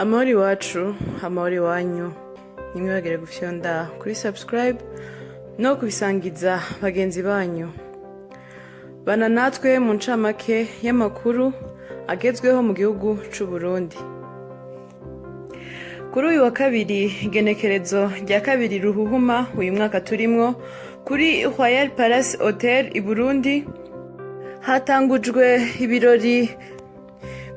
Amahoro iwacu, amahoro iwanyu, nimwibagire gufyonda kuri subscribe no kubisangiza bagenzi banyu. Bana natwe mu ncamake y'amakuru agezweho mu gihugu c'u Burundi. Kuri uyu wa kabiri igenekerezo rya kabiri ruhuhuma uyu mwaka turimwo kuri Royal Palace Hotel i Burundi hatangujwe ibirori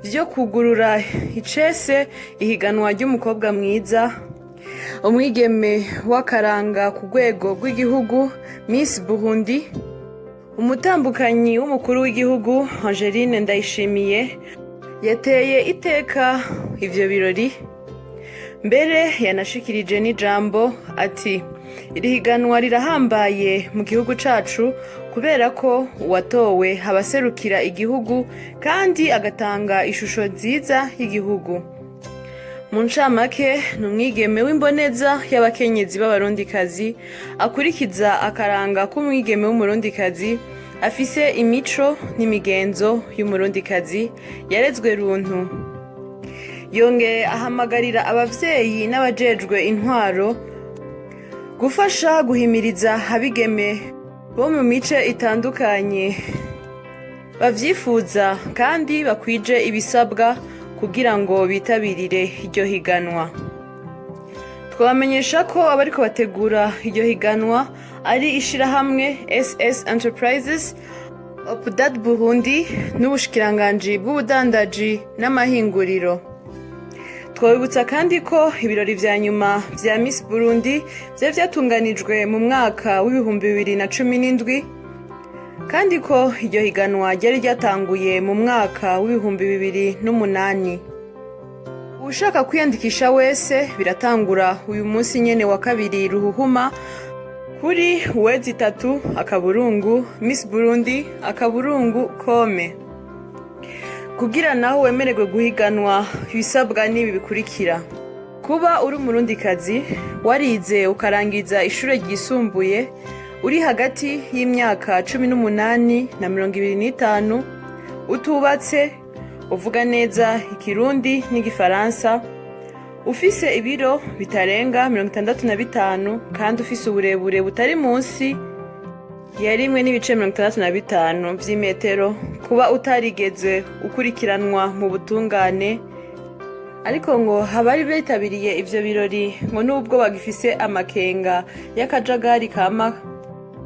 vyo kugurura icese ihiganwa ry'umukobwa mwiza, umwigeme w'akaranga ku rwego rw'igihugu Miss Burundi. Umutambukanyi w'umukuru w'igihugu Angeline Ndayishimiye yateye iteka ivyo birori, mbere yanashikirije n'ijambo ati iri higanwa rirahambaye mu gihugu cacu kubera ko uwatowe abaserukira igihugu kandi agatanga ishusho nziza y'igihugu. Mu ncamake ni umwigeme w'imboneza y'abakenyezi b'abarundikazi akurikiza akaranga k'umwigeme w'umurundikazi, afise imico n'imigenzo y'umurundikazi yarezwe runtu. Yongeye ahamagarira abavyeyi n'abajejwe intwaro gufasha guhimiriza abigeme bo mu mice itandukanye bavyifuza kandi bakwije ibisabwa kugira ngo bitabirire iryo higanwa. Twabamenyesha ko abariko bategura iryo higanwa ari ishirahamwe SS Enterprises, Opdad Burundi n'ubushikiranganji bw'ubudandaji n'amahinguriro. Twabibutsa kandi ko ibirori vya nyuma vya Miss Burundi vyari vyatunganijwe mu mwaka w'ibihumbi 2017 kandi ko iryo higanwa ryari ryatanguye mu mwaka w'ibihumbi 2008. Ushaka kwiyandikisha wese biratangura uyu munsi nyene wa kabiri ruhuhuma kuri www.missburundi.com. Kugira naho wemererwe guhiganwa ibisabwa n'ibi bikurikira: kuba uri umurundikazi, warize ukarangiza ishure ryisumbuye, uri hagati y'imyaka 18 na 25, utubatse, uvuga neza ikirundi n'igifaransa, ufise ibiro bitarenga 65 kandi ufise uburebure butari munsi ya 1.65 vy'imetero, kuba utarigeze ukurikiranwa mu butungane. Ariko ngo abari bitabiriye ivyo birori ngo nubwo bagifise amakenga y'akajagari kama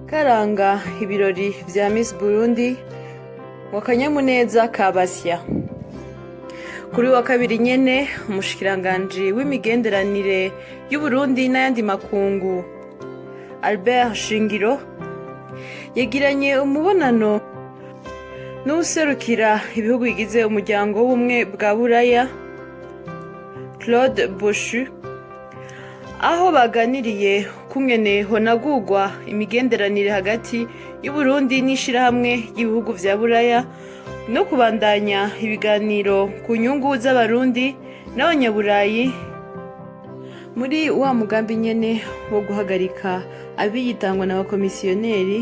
karanga ibirori vya Miss Burundi, ngo akanyamuneza kabasya. Kuri wa kabiri nyene umushikiranganji w'imigenderanire y'u Burundi n'ayandi makungu Albert Shingiro yagiranye umubonano n'userukira ibihugu bigize umuryango w'ubumwe bwa Buraya Claude Boschu, aho baganiriye kungene honagurwa imigenderanire hagati y'u Burundi n'ishirahamwe ry'ibihugu vya Buraya no kubandanya ibiganiro ku nyungu z'abarundi n'abanyaburayi muri wa mugambi nyene wo guhagarika abiyitangwa n'abakomisiyoneri.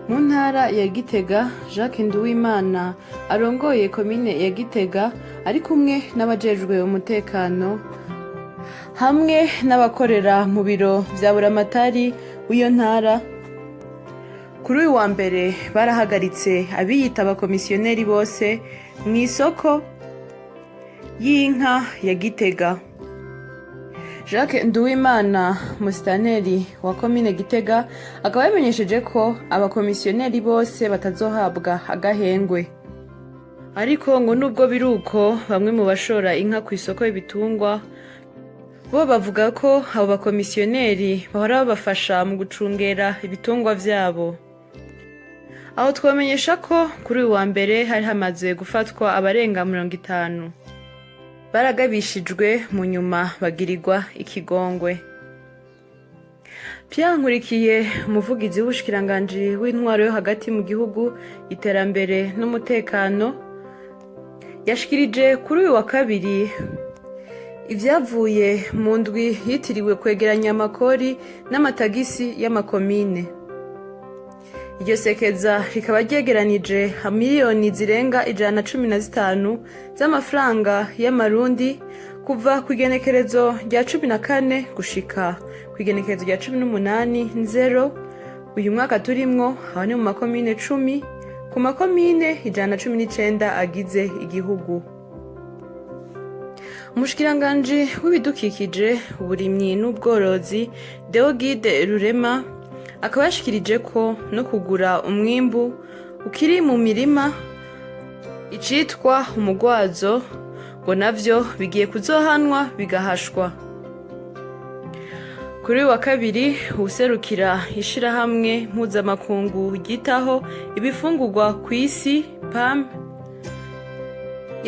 Mu ntara ya Gitega, Jacques Nduwimana arongoye komine ya Gitega ari kumwe n'abajejwe umutekano hamwe n'abakorera mu biro vya buramatari w'iyo ntara, kuri uyu wa mbere barahagaritse abiyita abakomisiyoneri bose mw'isoko y'inka ya Gitega. Jacques Nduwimana, musitanteri wa komine Gitega, akaba yamenyesheje ko abakomisiyoneri bose batazohabwa agahengwe. Ariko ngo nubwo biruko, bamwe mu bashora inka ku isoko y'ibitungwa bo bavuga ko abo bakomisiyoneri bahora babafasha mu gucungera ibitungwa vyabo. Aho twamenyesha ko kuri uyu wa mbere hari hamaze gufatwa abarenga 50. Baragabishijwe mu nyuma bagirirwa ikigongwe. Pierre Nkurikiye, umuvugizi w'ubushikiranganji w'intwaro yo hagati mu gihugu, iterambere n'umutekano, yashikirije kuri uyu wa kabiri ivyavuye mu ndwi yitiriwe kwegeranya amakori n'amatagisi y'amakomine. iryo sekeza rikaba ryegeranije miliyoni zirenga 115 z'amafaranga y'amarundi kuva ku igenekerezo rya 14 gushika ku igenekerezo rya 18 uyu mwaka turimwo abane mu makomine 10 ku makomine 119 agize igihugu. Umushikiranganji w'ibidukikije uburimyi n'ubworozi Deogide Rurema akaba yashikirije ko no kugura umwimbu ukiri mu mirima icitwa umugwazo ngo navyo bigiye kuzohanwa bigahashwa. Kuri wa kabiri userukira ishirahamwe mpuzamakungu ryitaho ibifungurwa ku isi PAM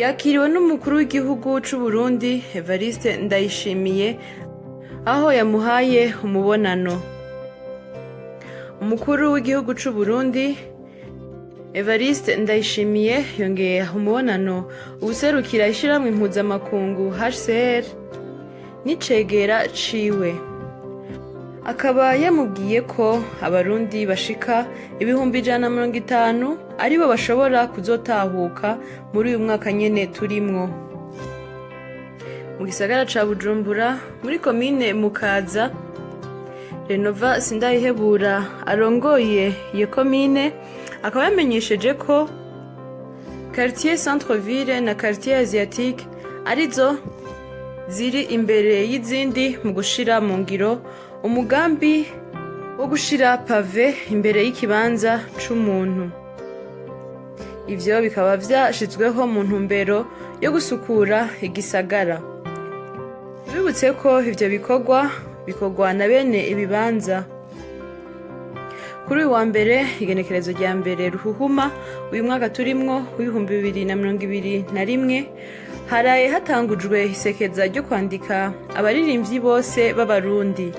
yakiriwe n'umukuru w'igihugu c'u Burundi Evariste Ndayishimiye aho yamuhaye umubonano. Umukuru w'igihugu c'u Burundi Evariste Ndayishimiye yongeye umubonano userukira ishirahamwe mpuzamakungu HCR n'icegera ciwe. Akaba yamubwiye ko abarundi bashika 150 aribo bashobora kuzotahuka muri uyu mwaka nyene turimwo. Mu gisagara ca Bujumbura muri komine Mukaza, Renova Sindayihebura arongoye iyo komine akaba yamenyesheje ko quartier Centre-Ville na quartier Asiatique arizo ziri imbere y'izindi mu gushira mu ngiro umugambi wo gushira pave imbere y'ikibanza c'umuntu. Ivyo bikaba vyashizweho mu ntumbero yo gusukura igisagara. Bibutse ko ivyo bikorwa na bene ibibanza. Kuri uyu wa mbere igenekerezo rya mbere Ruhuhuma uyu mwaka turimwo w'2021 haraye hatangujwe isekeza ryo kwandika abaririmbyi bose b'abarundi.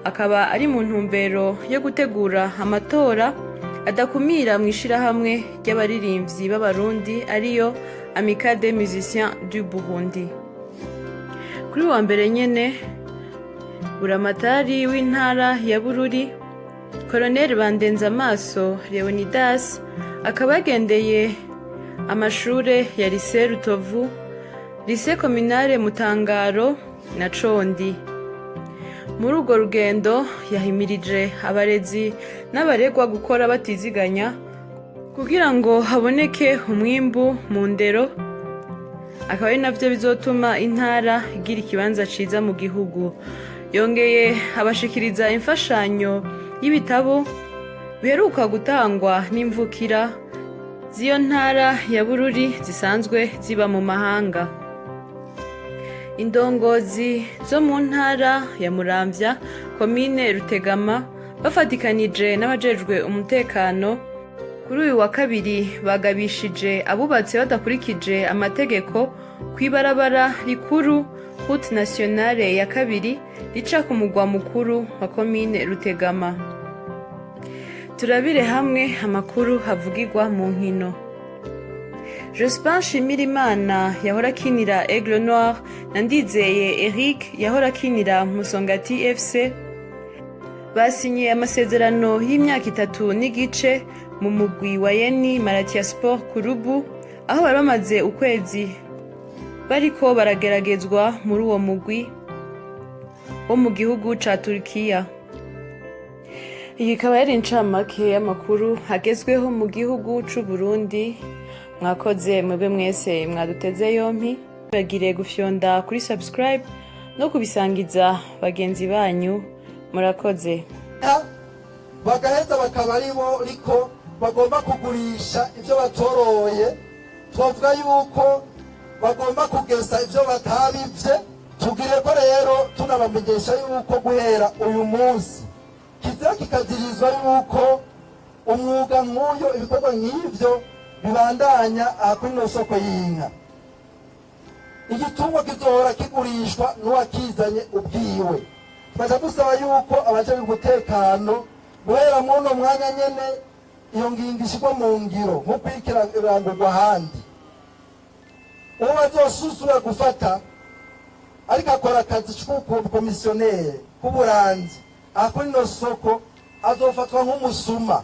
Akaba ari mu ntumbero yo gutegura amatora adakumira mu ishirahamwe ry'abaririmbyi b'abarundi ariyo Amicale des Musiciens du Burundi. Kuri wa mbere nyene buramatari w'intara ya Bururi Colonel Bandenzamaso Leonidas akaba yagendeye amashure ya Lycée Rutovu, Lycée Communale Mutangaro na Condi. Muri urwo rugendo yahimirije abarezi n'abaregwa gukora batiziganya kugira ngo haboneke umwimbu mu ndero, akaba ari navyo bizotuma intara igira ikibanza ciza mu gihugu. Yongeye abashikiriza imfashanyo y'ibitabo biheruka gutangwa n'imvukira z'iyo ntara ya Bururi zisanzwe ziba mu mahanga. Indongozi zo mu ntara ya Muramvya, komine Rutegama bafatikanije n'abajejwe umutekano kuri uyu wa kabiri bagabishije abubatse badakurikije amategeko kw'ibarabara rikuru Route Nationale ya kabiri rica ku mugwa mukuru wa komine Rutegama. Turabire hamwe amakuru havugirwa mu nkino. Jospin Nshimirimana yahora akinira Aigle Noir na Ndizeye Eric yahora akinira Musongati FC basinye amasezerano y'imyaka 3 n'igice mu mugwi wa Yeni Malatya Sport Club aho bari bamaze ukwezi bariko barageragezwa muri uwo mugwi wo mu gihugu ca Turkiya. Iyi ikaba yari incamake y'amakuru hagezweho mu gihugu c'u Burundi. Mwakoze mwebwe mwese mwaduteze yompi, bagire gufyonda kuri subscribe no kubisangiza bagenzi banyu. Murakoze. Bagaheza bakaba aribo riko bagomba kugurisha ivyo batoroye, twavuga yuko bagomba kugesa ivyo batabivye. Tugire ko rero tunabamenyesha yuko guhera uyu munsi kizira kikazirizwa yuko umwuga nk'uyo ibikorwa nk'ivyo bibandanya kuri no soko y'inka. Igitungwa kizohora kigurishwa n'uwakizanye ubwiwe. Twaje gusaba yuko abaje umutekano guhera muno mwanya nyene iyo ngingo ishirwa mu ngiro nko kwikirangurwa ahandi. Uwo bazosusura gufata ariko akora akazi c'ubukomisiyoneri k'uburanzi kuri no soko azofatwa nk'umusuma.